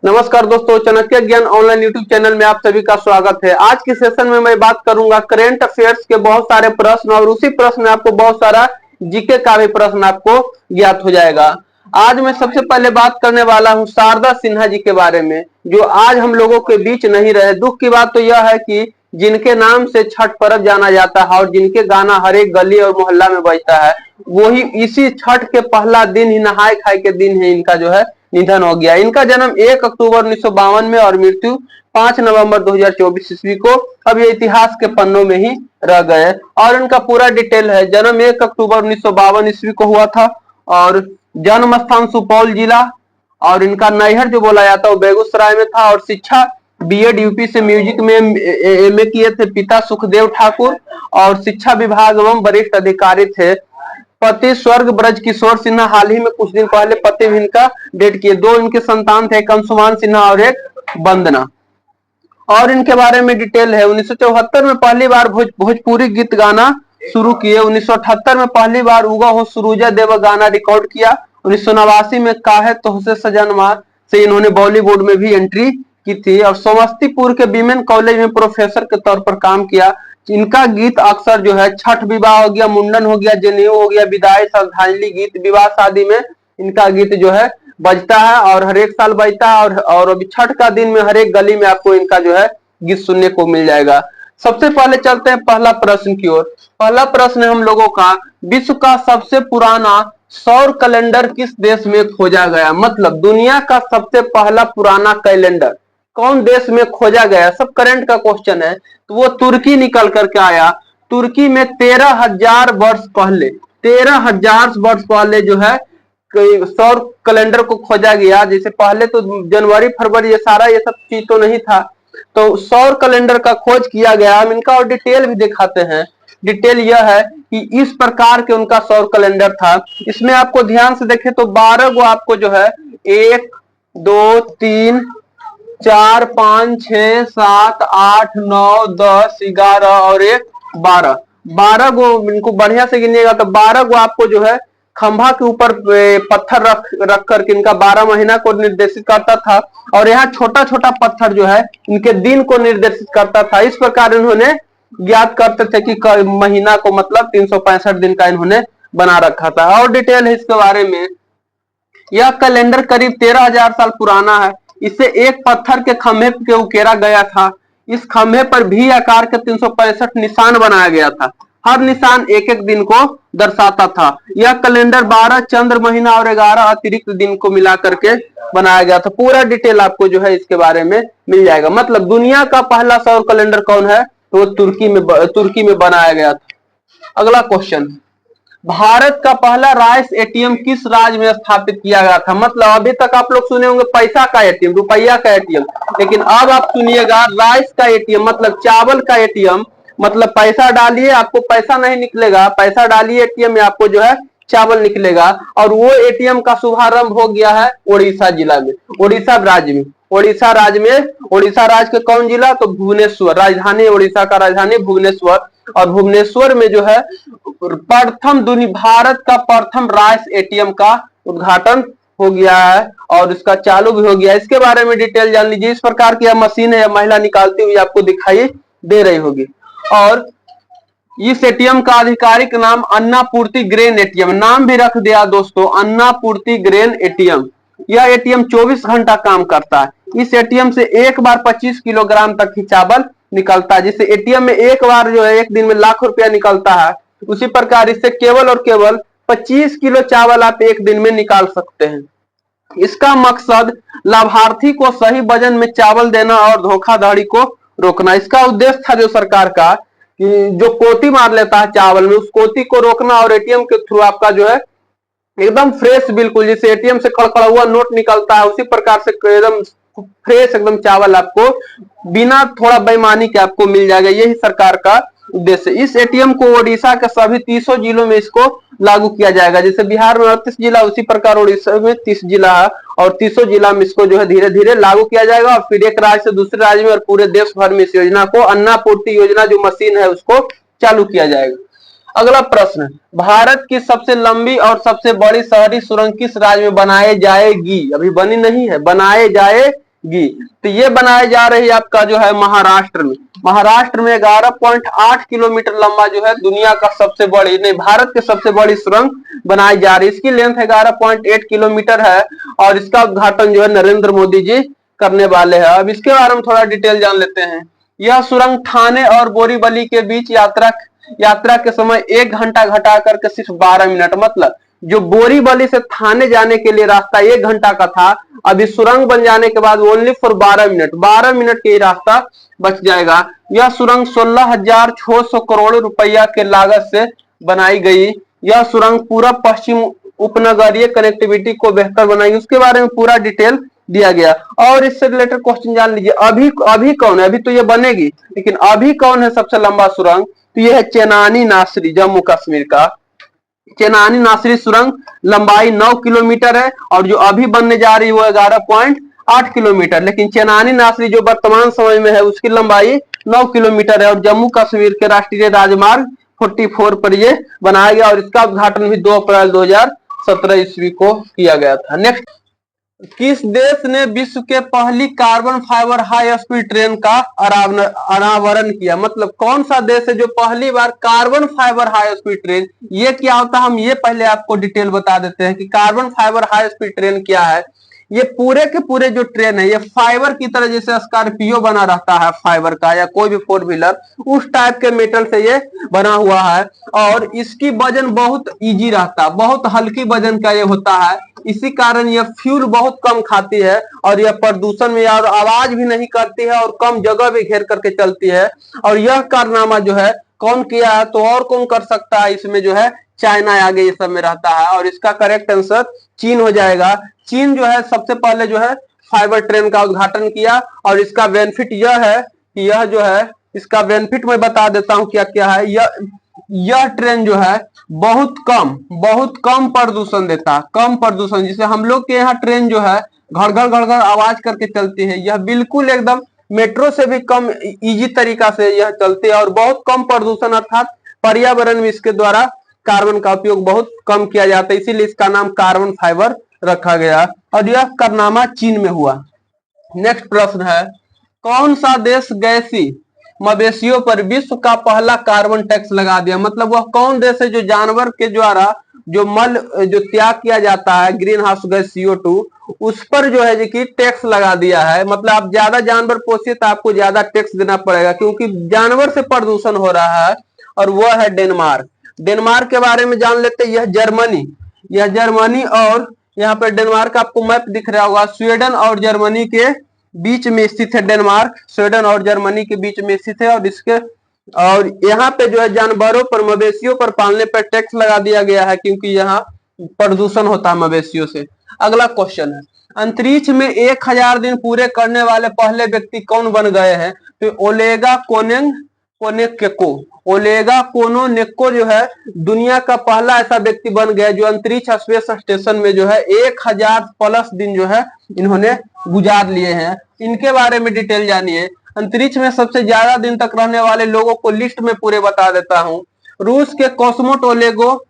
नमस्कार दोस्तों, चाणक्य ज्ञान ऑनलाइन यूट्यूब चैनल में आप सभी का स्वागत है। आज के सेशन में मैं बात करूंगा करेंट अफेयर्स के बहुत सारे प्रश्न और उसी प्रश्न में आपको बहुत सारा जीके का भी प्रश्न आपको ज्ञात हो जाएगा। आज मैं सबसे पहले बात करने वाला हूं शारदा सिन्हा जी के बारे में, जो आज हम लोगों के बीच नहीं रहे। दुख की बात तो यह है कि जिनके नाम से छठ पर्व जाना जाता है और जिनके गाना हर एक गली और मोहल्ला में बजता है, वही इसी छठ के पहला दिन ही नहाय खाए के दिन ही इनका जो है निधन हो गया। इनका जन्म 1 अक्टूबर 1952 में और मृत्यु 5 नवंबर 2024 ईस्वी को। अब ये इतिहास के पन्नों में ही रह गए। और इनका पूरा डिटेल है। जन्म 1 अक्टूबर 1952 ईस्वी को हुआ था और जन्म स्थान सुपौल जिला, और इनका नैहर जो बोला जाता है वो बेगूसराय में था। और शिक्षा बीएड यूपी से म्यूजिक में एमए किए थे पिता सुखदेव ठाकुर, और शिक्षा विभाग एवं वरिष्ठ अधिकारी थे। पति स्वर्ग ब्रज किशोर सिन्हा हाल ही में कुछ दिन पहले पति भी इनका डेट किए। दो इनके संतान थे, एक अंशुमान सिन्हा और एक वंदना। और इनके बारे में डिटेल है। 1974 में पहली बार भोजपुरी गीत गाना शुरू किए। 1978 में पहली बार उगा हो सुरुजा देव गाना रिकॉर्ड किया। 1989 में काहे तोहसे सजनमा से इन्होंने बॉलीवुड में भी एंट्री की थी। और समस्तीपुर के विमेन कॉलेज में प्रोफेसर के तौर पर काम किया। इनका गीत अक्सर जो है छठ विवाह हो गया, मुंडन हो गया, जनेऊ हो गया, विदाई, श्रद्धांजलि गीत, विवाह शादी में इनका गीत जो है बजता है और हर एक साल बजता है। और अभी छठ का दिन में हर एक गली में आपको इनका जो है गीत सुनने को मिल जाएगा। सबसे पहले चलते हैं पहला प्रश्न की ओर। पहला प्रश्न है हम लोगों का, विश्व का सबसे पुराना सौर कैलेंडर किस देश में खोजा गया? मतलब दुनिया का सबसे पहला पुराना कैलेंडर कौन देश में खोजा गया? सब करंट का क्वेश्चन है। तो वो तुर्की निकल करके आया। तुर्की में 13,000 वर्ष पहले, 13,000 वर्ष पहले जो है सौर कैलेंडर को खोजा गया। जैसे पहले तो जनवरी फरवरी ये सारा ये सब चीज तो नहीं था, तो सौर कैलेंडर का खोज किया गया। हम इनका और डिटेल भी दिखाते हैं। डिटेल यह है कि इस प्रकार के उनका सौर कैलेंडर था। इसमें आपको ध्यान से देखें तो 12 गो आपको जो है 1 2 3 4 5 6 7 8 9 10 11 और 1 12, 12 गो इनको बढ़िया से गिनिएगा तो 12 गो आपको जो है खंभा के ऊपर पत्थर रख करके इनका 12 महीना को निर्देशित करता था। और यहाँ छोटा छोटा पत्थर जो है इनके दिन को निर्देशित करता था। इस प्रकार इन्होंने ज्ञात करते थे कि महीना को मतलब 365 दिन का इन्होंने बना रखा था। और डिटेल है इसके बारे में। यह कैलेंडर करीब 13,000 साल पुराना है। इसे एक पत्थर के खंभे के उकेरा गया था। इस खंभे पर भी आकार के 365 निशान बनाया गया था। हर निशान एक एक दिन को दर्शाता था। यह कैलेंडर 12 चंद्र महीना और 11 अतिरिक्त दिन को मिला करके बनाया गया था। पूरा डिटेल आपको जो है इसके बारे में मिल जाएगा। मतलब दुनिया का पहला सौर कैलेंडर कौन है? तो तुर्की में बनाया गया था। अगला क्वेश्चन, भारत का पहला राइस एटीएम किस राज्य में स्थापित किया गया था? मतलब अभी तक आप लोग सुने होंगे पैसा का एटीएम, रुपया का एटीएम, लेकिन अब आप सुनिएगा राइस का एटीएम, मतलब चावल का एटीएम। मतलब पैसा डालिए आपको पैसा नहीं निकलेगा, पैसा डालिए एटीएम में आपको जो है चावल निकलेगा। और वो एटीएम का शुभारंभ हो गया है ओडिशा जिला में, ओडिशा राज्य में। ओडिशा राज्य में, ओडिशा राज्य के कौन जिला? तो भुवनेश्वर, राजधानी ओडिशा का राजधानी भुवनेश्वर। और भुवनेश्वर में जो है भारत का प्रथम राइस एटीएम का उद्घाटन हो गया है और इसका चालू भी हो गया। इसके बारे में डिटेल जान लीजिए। इस प्रकार की यह मशीन है, महिला निकालती हुई आपको दिखाई दे रही होगी। और इस एटीएम का आधिकारिक नाम अन्नापूर्ति ग्रेन एटीएम, नाम भी रख दिया दोस्तों, अन्नापूर्ति ग्रेन एटीएम। यह एटीएम 24 घंटा काम करता है। इस एटीएम से एक बार 25 किलोग्राम तक ही चावल निकलता है। जिससे एटीएम में एक बार जो है एक दिन में लाखों रुपया निकलता है, उसी प्रकार इससे केवल और केवल 25 किलो चावल आप एक दिन में निकाल सकते हैं। इसका मकसद लाभार्थी को सही वजन में चावल देना और धोखाधड़ी को रोकना। इसका उद्देश्य था जो सरकार का, कि जो कोती मार लेता है चावल में, उस कोती को रोकना। और एटीएम के थ्रू आपका जो है एकदम फ्रेश, बिल्कुल जैसे एटीएम से खड़खड़ा हुआ नोट निकलता है उसी प्रकार से एकदम फ्रेश एकदम चावल आपको बिना थोड़ा बेईमानी के आपको मिल जाएगा। यही सरकार का उद्देश्य। इस एटीएम को ओडिशा के सभी 30 जिलों में इसको लागू किया जाएगा। जैसे बिहार में 38 जिला, उसी प्रकार ओडिशा में 30 जिला है और 30 जिला में इसको जो है धीरे धीरे लागू किया जाएगा। और फिर एक राज्य से दूसरे राज्य में और पूरे देश भर में इस योजना को, अन्नापूर्ति योजना जो मशीन है, उसको चालू किया जाएगा। अगला प्रश्न, भारत की सबसे लंबी और सबसे बड़ी शहरी सुरंग किस राज्य में बनाए जाएगी? अभी बनी नहीं है, बनाए जाएगी। गी। तो ये बनाई जा रही है आपका जो है महाराष्ट्र में। महाराष्ट्र में 11.8 किलोमीटर लंबा जो है दुनिया का सबसे बड़ी, नहीं भारत की सबसे बड़ी सुरंग बनाई जा रही है। इसकी लेंथ 11.8 किलोमीटर है और इसका उद्घाटन जो है नरेंद्र मोदी जी करने वाले हैं। अब इसके बारे में थोड़ा डिटेल जान लेते हैं। यह सुरंग ठाणे और बोरीवली के बीच यात्रा के समय 1 घंटा घटा करके सिर्फ 12 मिनट, मतलब जो बोरीवली से थाने जाने के लिए रास्ता 1 घंटा का था, अभी सुरंग बन जाने के बाद ओनली फॉर 12 मिनट के रास्ता बच जाएगा। यह सुरंग 16,600 करोड़ रुपया के लागत से बनाई गई। यह सुरंग पूरा पश्चिम उपनगरीय कनेक्टिविटी को बेहतर बनाएगी। उसके बारे में पूरा डिटेल दिया गया। और इससे रिलेटेड क्वेश्चन जान लीजिए, अभी कौन है, अभी तो ये बनेगी लेकिन अभी कौन है सबसे लंबा सुरंग, तो ये है चेनानी नासरी, जम्मू कश्मीर का चेनानी नासरी सुरंग लंबाई 9 किलोमीटर है और जो अभी बनने जा रही है वो 11.8 किलोमीटर। लेकिन चेनानी नासरी जो वर्तमान समय में है उसकी लंबाई 9 किलोमीटर है और जम्मू कश्मीर के राष्ट्रीय राजमार्ग 44 पर ये बनाया गया और इसका उद्घाटन भी 2 अप्रैल 2017 ईस्वी को किया गया था। नेक्स्ट, किस देश ने विश्व के पहली carbon fibre high speed train का अनावरण किया, मतलब कौन सा देश है जो पहली बार carbon fibre high speed train, ये क्या होता है हम ये पहले आपको डिटेल बता देते हैं कि carbon fibre high speed train क्या है। ये पूरे के पूरे जो ट्रेन है ये फाइबर की तरह, जैसे स्कॉर्पियो बना रहता है फाइबर का या कोई भी 4 व्हीलर, उस टाइप के मेटल से ये बना हुआ है और इसकी वजन बहुत इजी रहता है, बहुत हल्की वजन का ये होता है। इसी कारण यह फ्यूल बहुत कम खाती है और यह प्रदूषण में और आवाज भी नहीं करती है और कम जगह भी घेर करके चलती है। और यह कारनामा जो है कौन किया है, तो और कौन कर सकता है, इसमें जो है चाइना आगे ये सब में रहता है और इसका करेक्ट आंसर चीन हो जाएगा। चीन जो है सबसे पहले जो है फाइबर ट्रेन का उद्घाटन किया और इसका बेनिफिट यह है कि यह जो है, इसका बेनिफिट मैं बता देता हूं क्या क्या है। यह ट्रेन जो है बहुत कम प्रदूषण देता है, कम प्रदूषण, जिसे हम लोग के यहाँ ट्रेन जो है घड़ आवाज करके चलती है, यह बिल्कुल एकदम मेट्रो से भी कम इजी तरीका से यह चलती है और बहुत कम प्रदूषण, अर्थात पर्यावरण में इसके द्वारा कार्बन का उपयोग बहुत कम किया जाता है, इसीलिए इसका नाम कार्बन फाइबर रखा गया और यह कारनामा चीन में हुआ। नेक्स्ट प्रश्न है, कौन सा देश गैसी मवेशियों पर विश्व का पहला कार्बन टैक्स लगा दिया, मतलब वह कौन देश है जो जानवर के द्वारा जो मल जो त्याग किया जाता है ग्रीन हाउस गैस CO2, उस पर जो है कि टैक्स लगा दिया है। मतलब आप ज्यादा जानवर पोसिए तो आपको ज्यादा टैक्स देना पड़ेगा क्योंकि जानवर से प्रदूषण हो रहा है और वह है डेनमार्क। डेनमार्क के बारे में जान लेते हैं, यह जर्मनी और यहाँ पर डेनमार्क आपको मैप दिख रहा होगा, स्वीडन और जर्मनी के बीच में स्थित है। डेनमार्क स्वीडन और जर्मनी के बीच में स्थित है और यहाँ पे जो है जानवरों पर, मवेशियों पर पालने पर टैक्स लगा दिया गया है क्योंकि यहाँ प्रदूषण होता है मवेशियों से। अगला क्वेश्चन है, अंतरिक्ष में 1000 दिन पूरे करने वाले पहले व्यक्ति कौन बन गए हैं, तो ओलेगा कोनेको जो है दुनिया का पहला ऐसा व्यक्ति बन गया जो अंतरिक्ष स्पेस स्टेशन में जो है 1000+ दिन जो है इन्होंने गुजार लिए हैं। इनके बारे में डिटेल जानिए। अंतरिक्ष में सबसे ज्यादा दिन तक रहने वाले लोगों को लिस्ट में पूरे बता देता हूं। रूस के कॉस्मोट ओलेगो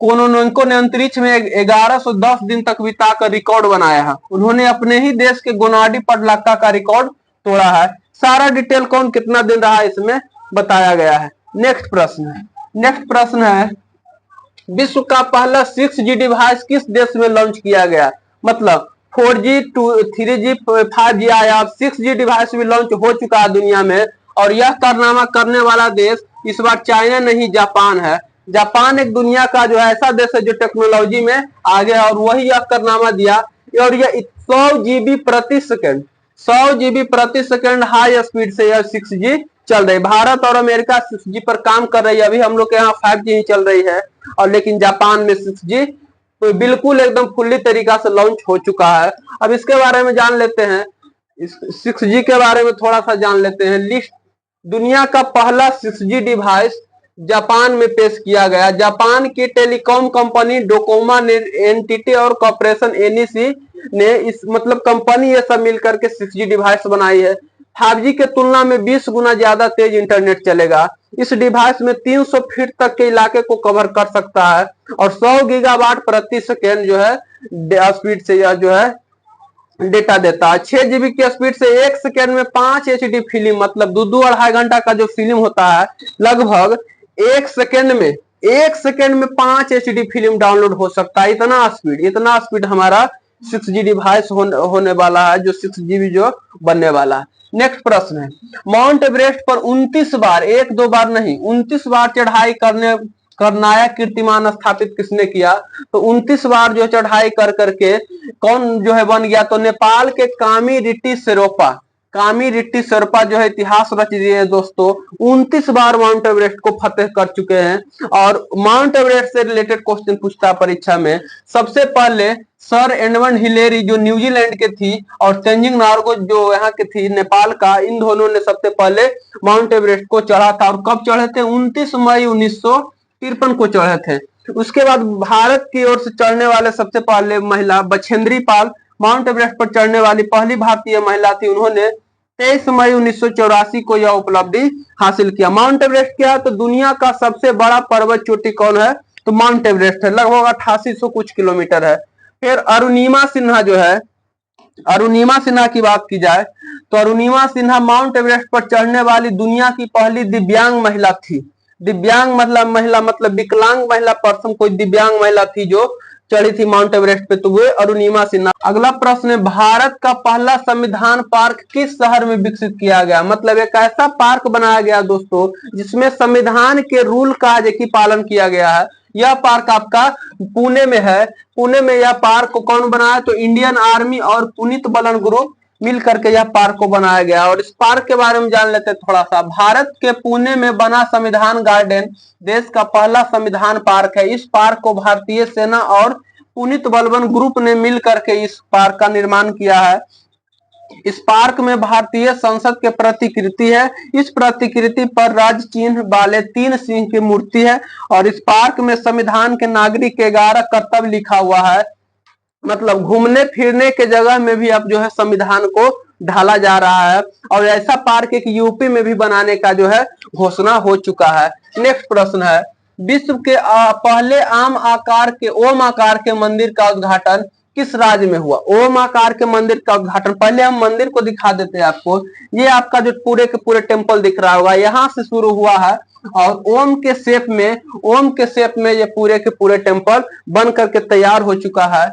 कोनेको ने अंतरिक्ष में 1110 दिन तक बिताकर रिकॉर्ड बनाया है। उन्होंने अपने ही देश के गोनाडी पडलाका का रिकॉर्ड तोड़ा है। सारा डिटेल कौन कितना दिन रहा इसमें बताया गया है। नेक्स्ट प्रश्न है, विश्व का पहला 6G डिवाइस किस देश में लॉन्च किया गया, मतलब 4G 3G 5G आया, अब 6G डिवाइस भी लॉन्च हो चुका है दुनिया में और यह कारनामा करने वाला देश इस बार चाइना नहीं जापान है। जापान एक दुनिया का जो है ऐसा देश है जो टेक्नोलॉजी में आगे है और वही यह कारनामा दिया और यह 100 GB प्रति सेकंड हाई स्पीड से यह 6G चल रही। भारत और अमेरिका 6G पर काम कर रही है, अभी हम लोग के यहाँ 5G ही चल रही है और लेकिन जापान में 6G तो बिल्कुल एकदम फुल्ली तरीका से लॉन्च हो चुका है। अब इसके बारे में जान लेते हैं, 6G के बारे में थोड़ा सा जान लेते हैं। लिस्ट, दुनिया का पहला 6G डिवाइस जापान में पेश किया गया। जापान की टेलीकॉम कंपनी डोकोमा ने एनटीटी और कॉर्पोरेशन एनईसी ने इस मतलब कंपनी ये सब मिलकर के 6G डिवाइस बनाई है। 5G के तुलना में 20 गुना ज्यादा तेज इंटरनेट चलेगा। इस डिवाइस में 300 फीट तक के इलाके को कवर कर सकता है और 100 गीगावाट प्रति सेकेंड जो है स्पीड से यह जो है डेटा देता है। 6 GB की स्पीड से 1 सेकेंड में 5 HD फिल्म, मतलब 2-2 2.5 घंटा का जो फिल्म होता है, लगभग 1 सेकेंड में 5 HD फिल्म डाउनलोड हो सकता है। इतना स्पीड हमारा 6G डिवाइस होने वाला है, जो 6GB जो बनने वाला है। नेक्स्ट प्रश्न है, माउंट एवरेस्ट पर 29 बार, एक दो बार नहीं, 29 बार चढ़ाई करनाया कीर्तिमान स्थापित किसने किया? तो 29 बार जो चढ़ाई कर करके कौन जो है बन गया? तो नेपाल के कामी रिट्टी शेरपा जो है इतिहास रच दिए हैं दोस्तों। 29 बार माउंट एवरेस्ट को फतेह कर चुके हैं। और माउंट एवरेस्ट से रिलेटेड क्वेश्चन पूछता है परीक्षा में। सबसे पहले सर एडमंड हिलेरी जो न्यूजीलैंड के थी, और तेंजिंग नार्गो जो यहाँ के थी नेपाल का, इन दोनों ने सबसे पहले माउंट एवरेस्ट को चढ़ा था। और कब चढ़े थे? 29 मई 1953 को चढ़े थे। उसके बाद भारत की ओर से चढ़ने वाले सबसे पहले महिला बछेंद्री पाल माउंट एवरेस्ट पर चढ़ने वाली पहली भारतीय महिला थी। उन्होंने 23 मई 1984 को यह उपलब्धि हासिल किया। माउंट एवरेस्ट क्या है? तो दुनिया का सबसे बड़ा पर्वत चोटी कौन है? तो माउंट एवरेस्ट है, लगभग 8800 कुछ किलोमीटर है। फिर अरुणिमा सिन्हा जो है, अरुणिमा सिन्हा की बात की जाए तो अरुणिमा सिन्हा माउंट एवरेस्ट पर चढ़ने वाली दुनिया की पहली दिव्यांग महिला थी। दिव्यांग मतलब महिला, मतलब विकलांग महिला पर्सन, कोई दिव्यांग महिला थी जो चढ़ी थी माउंट एवरेस्ट पे, तो वो अरुणिमा सिन्हा। अगला प्रश्न है, भारत का पहला संविधान पार्क किस शहर में विकसित किया गया? मतलब एक ऐसा पार्क बनाया गया दोस्तों जिसमें संविधान के रूल का की पालन किया गया है। यह पार्क आपका पुणे में है। पुणे में यह पार्क को कौन बनाया? तो इंडियन आर्मी और पुनीत बलन ग्रुप मिल करके यह पार्क को बनाया गया। और इस पार्क के बारे में जान लेते हैं थोड़ा सा। भारत के पुणे में बना संविधान गार्डन देश का पहला संविधान पार्क है। इस पार्क को भारतीय सेना और पुनीत बलवन ग्रुप ने मिल करके इस पार्क का निर्माण किया है। इस पार्क में भारतीय संसद के प्रतिकृति है। इस प्रतिकृति पर राज चिन्ह वाले 3 सिंह की मूर्ति है। और इस पार्क में संविधान के नागरिक के 11 कर्तव्य लिखा हुआ है। मतलब घूमने फिरने के जगह में भी अब जो है संविधान को ढाला जा रहा है। और ऐसा पार्क एक यूपी में भी बनाने का जो है घोषणा हो चुका है। नेक्स्ट प्रश्न है, विश्व के पहले ओम आकार के मंदिर का उद्घाटन किस राज्य में हुआ? ओम आकार के मंदिर का उद्घाटन, पहले हम मंदिर को दिखा देते हैं आपको। ये आपका जो पूरे के पूरे टेम्पल दिख रहा होगा, यहाँ से शुरू हुआ है और ओम के शेप में ये पूरे के पूरे टेम्पल बन करके तैयार हो चुका है।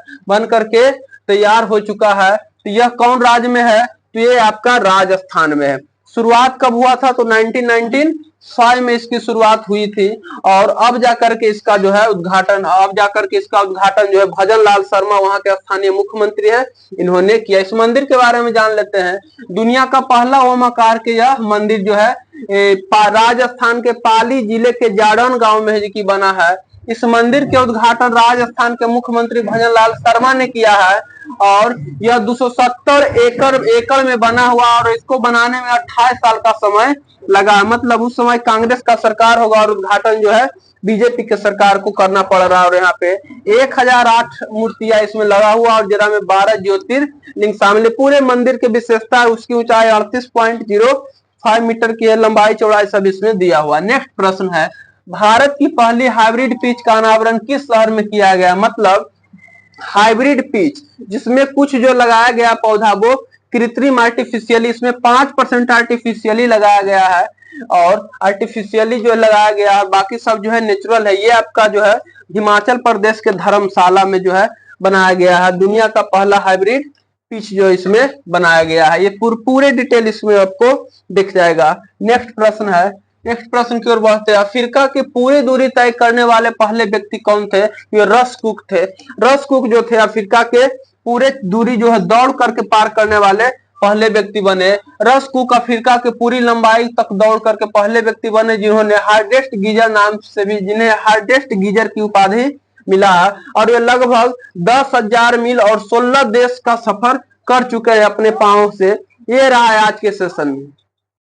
तो यह कौन राज्य में है? तो ये आपका राजस्थान में है। शुरुआत कब हुआ था? तो 1995 में इसकी शुरुआत हुई थी। और अब जाकर के इसका जो है उद्घाटन जो है भजन लाल शर्मा, वहां के स्थानीय मुख्यमंत्री है, इन्होंने किया। इस मंदिर के बारे में जान लेते हैं। दुनिया का पहला ओम आकार के यह मंदिर जो है राजस्थान के पाली जिले के जाडौन गांव में की बना है। इस मंदिर के उद्घाटन राजस्थान के मुख्यमंत्री भजन लाल शर्मा ने किया है। और यह 270 एकड़ में बना हुआ, और इसको बनाने में 28 साल का समय लगा। मतलब उस समय कांग्रेस का सरकार होगा और उद्घाटन जो है बीजेपी के सरकार को करना पड़ रहा है। और यहाँ पे 1008 मूर्तियां इसमें लगा हुआ, और जरा में 12 ज्योतिर्लिंग शामिल है। पूरे मंदिर की विशेषता है उसकी ऊंचाई 38.05 मीटर की है, लंबाई चौड़ाई सब इसमें दिया हुआ। नेक्स्ट प्रश्न है, भारत की पहली हाइब्रिड पिच का अनावरण किस शहर में किया गया? मतलब हाइब्रिड पिच जिसमें कुछ जो लगाया गया पौधा वो कृत्रिम आर्टिफिशियली, इसमें 5% आर्टिफिशियली लगाया गया है। और आर्टिफिशियली जो लगाया गया है, बाकी सब जो है नेचुरल है। ये आपका जो है हिमाचल प्रदेश के धर्मशाला में जो है बनाया गया है। दुनिया का पहला हाइब्रिड पिच जो इसमें बनाया गया है। ये पूरे डिटेल इसमें आपको दिख जाएगा। नेक्स्ट प्रश्न की ओर बढ़ते हैं। अफ्रीका की पूरी दूरी तय करने वाले पहले व्यक्ति कौन थे? ये रस कुक थे। रस कुक जो थे अफ्रीका के पूरे दूरी जो है दौड़ करके पार करने वाले पहले व्यक्ति बने। रस कुक अफ्रीका के पूरी लंबाई तक दौड़ करके पहले व्यक्ति बने जिन्हें हार्डेस्ट गीजर की उपाधि मिला। और ये लगभग 10,000 मील और 16 देश का सफर कर चुके हैं अपने पांव से। ये रहा है आज के सेशन में।